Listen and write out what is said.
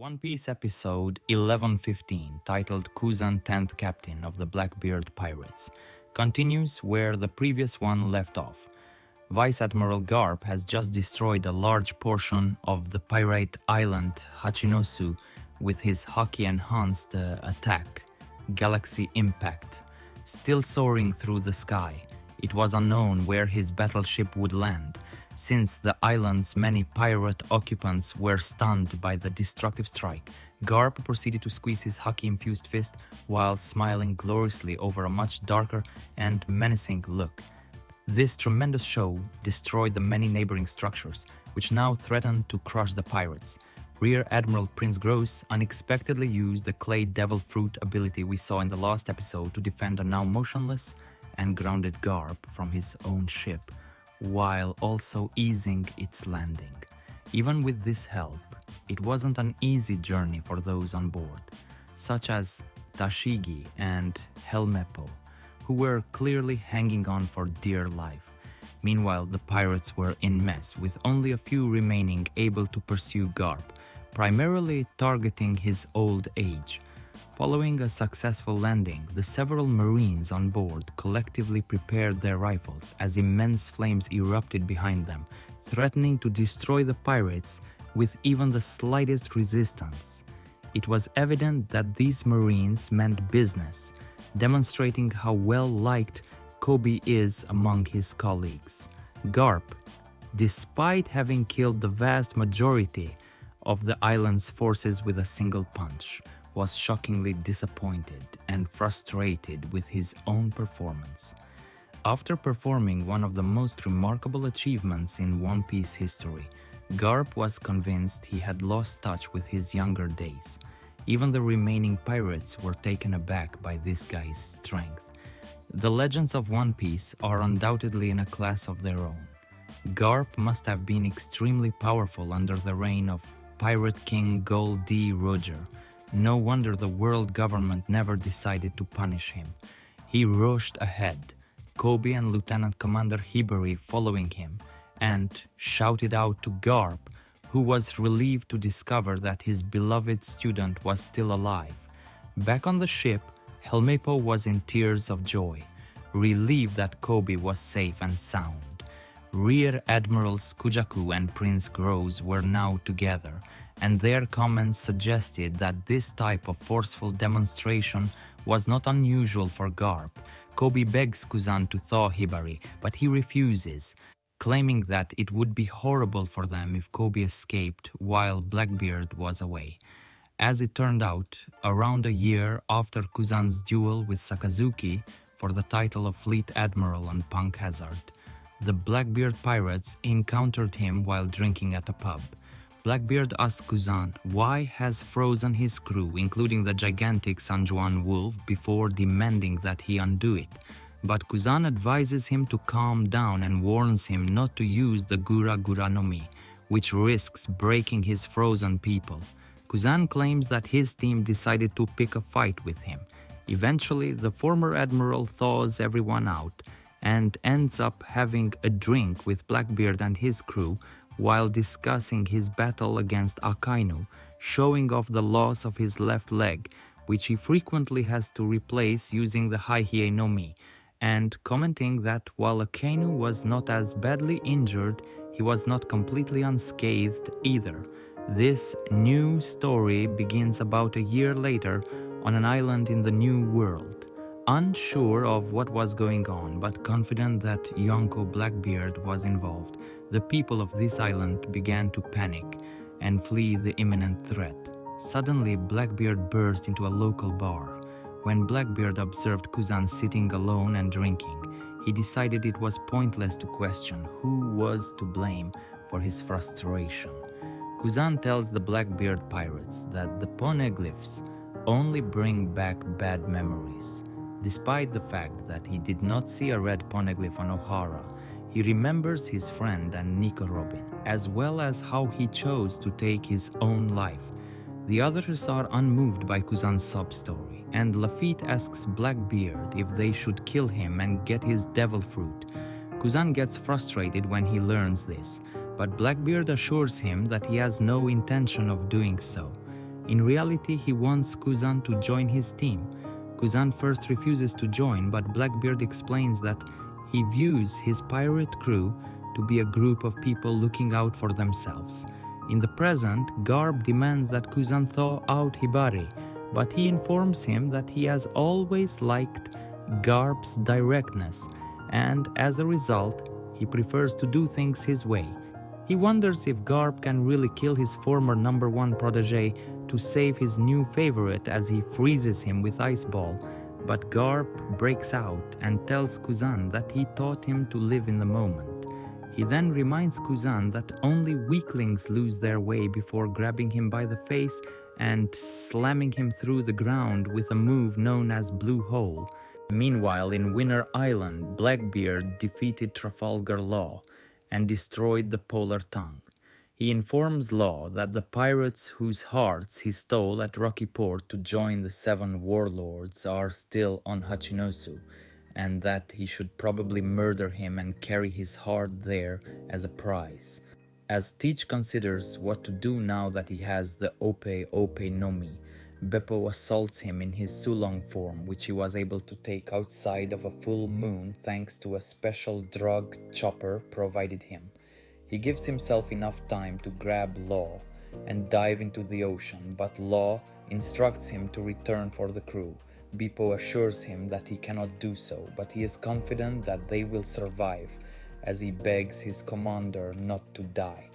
One Piece episode 1115, titled Kuzan 10th Captain of the Blackbeard Pirates, continues where the previous one left off. Vice Admiral Garp has just destroyed a large portion of the pirate island Hachinosu with his hockey-enhanced attack, Galaxy Impact. Still soaring through the sky, it was unknown where his battleship would land, since the island's many pirate occupants were stunned by the destructive strike. Garp proceeded to squeeze his hockey-infused fist while smiling gloriously over a much darker and menacing look. This tremendous show destroyed the many neighboring structures, which now threatened to crush the pirates. Rear Admiral Prince Gross unexpectedly used the Clay Devil Fruit ability we saw in the last episode to defend a now motionless and grounded Garp from his own ship, while also easing its landing. Even with this help, it wasn't an easy journey for those on board, such as Tashigi and Helmeppo, who were clearly hanging on for dear life. Meanwhile, the pirates were in mess, with only a few remaining able to pursue Garp, primarily targeting his old age. Following a successful landing, the several Marines on board collectively prepared their rifles as immense flames erupted behind them, threatening to destroy the pirates with even the slightest resistance. It was evident that these Marines meant business, demonstrating how well-liked Kobe is among his colleagues. Garp, despite having killed the vast majority of the island's forces with a single punch, was shockingly disappointed and frustrated with his own performance. After performing one of the most remarkable achievements in One Piece history, Garp was convinced he had lost touch with his younger days. Even the remaining pirates were taken aback by this guy's strength. The legends of One Piece are undoubtedly in a class of their own. Garp must have been extremely powerful under the reign of Pirate King Gold D. Roger. No wonder the world government never decided to punish him. He rushed ahead, Kobe and Lieutenant Commander Hibari following him, and shouted out to Garp, who was relieved to discover that his beloved student was still alive. Back on the ship, Helmeppo was in tears of joy, relieved that Kobe was safe and sound. Rear Admirals Kujaku and Prince Gross were now together, and their comments suggested that this type of forceful demonstration was not unusual for Garp. Kobe begs Kuzan to thaw Hibari, but he refuses, claiming that it would be horrible for them if Kobe escaped while Blackbeard was away. As it turned out, around a year after Kuzan's duel with Sakazuki for the title of Fleet Admiral on Punk Hazard, the Blackbeard pirates encountered him while drinking at a pub. Blackbeard asked Kuzan why has frozen his crew, including the gigantic San Juan wolf, before demanding that he undo it. But Kuzan advises him to calm down and warns him not to use the Gura Gura no Mi, which risks breaking his frozen people. Kuzan claims that his team decided to pick a fight with him. Eventually, the former admiral thaws everyone out and ends up having a drink with Blackbeard and his crew while discussing his battle against Akainu, showing off the loss of his left leg, which he frequently has to replace using the Haihie no Mi, and commenting that while Akainu was not as badly injured, he was not completely unscathed either. This new story begins about a year later on an island in the New World. Unsure of what was going on, but confident that Yonko Blackbeard was involved, the people of this island began to panic and flee the imminent threat. Suddenly, Blackbeard burst into a local bar. When Blackbeard observed Kuzan sitting alone and drinking, he decided it was pointless to question who was to blame for his frustration. Kuzan tells the Blackbeard pirates that the poneglyphs only bring back bad memories. Despite the fact that he did not see a red poneglyph on Ohara, he remembers his friend and Nico Robin, as well as how he chose to take his own life. The others are unmoved by Kuzan's sub-story, and Lafitte asks Blackbeard if they should kill him and get his devil fruit. Kuzan gets frustrated when he learns this, but Blackbeard assures him that he has no intention of doing so. In reality, he wants Kuzan to join his team. Kuzan first refuses to join, but Blackbeard explains that he views his pirate crew to be a group of people looking out for themselves. In the present, Garp demands that Kuzan thaw out Hibari, but he informs him that he has always liked Garp's directness, and as a result, he prefers to do things his way. He wonders if Garp can really kill his former number one protege to save his new favorite as he freezes him with Ice Ball, but Garp breaks out and tells Kuzan that he taught him to live in the moment. He then reminds Kuzan that only weaklings lose their way before grabbing him by the face and slamming him through the ground with a move known as Blue Hole. Meanwhile, in Winter Island, Blackbeard defeated Trafalgar Law and destroyed the Polar Tongue. He informs Law that the pirates whose hearts he stole at Rocky Port to join the 7 warlords are still on Hachinosu, and that he should probably murder him and carry his heart there as a prize. As Teach considers what to do now that he has the Ope Ope no Mi, Beppo assaults him in his Sulong form, which he was able to take outside of a full moon thanks to a special drug chopper provided him. He gives himself enough time to grab Law and dive into the ocean, but Law instructs him to return for the crew. Beppo assures him that he cannot do so, but he is confident that they will survive, as he begs his commander not to die.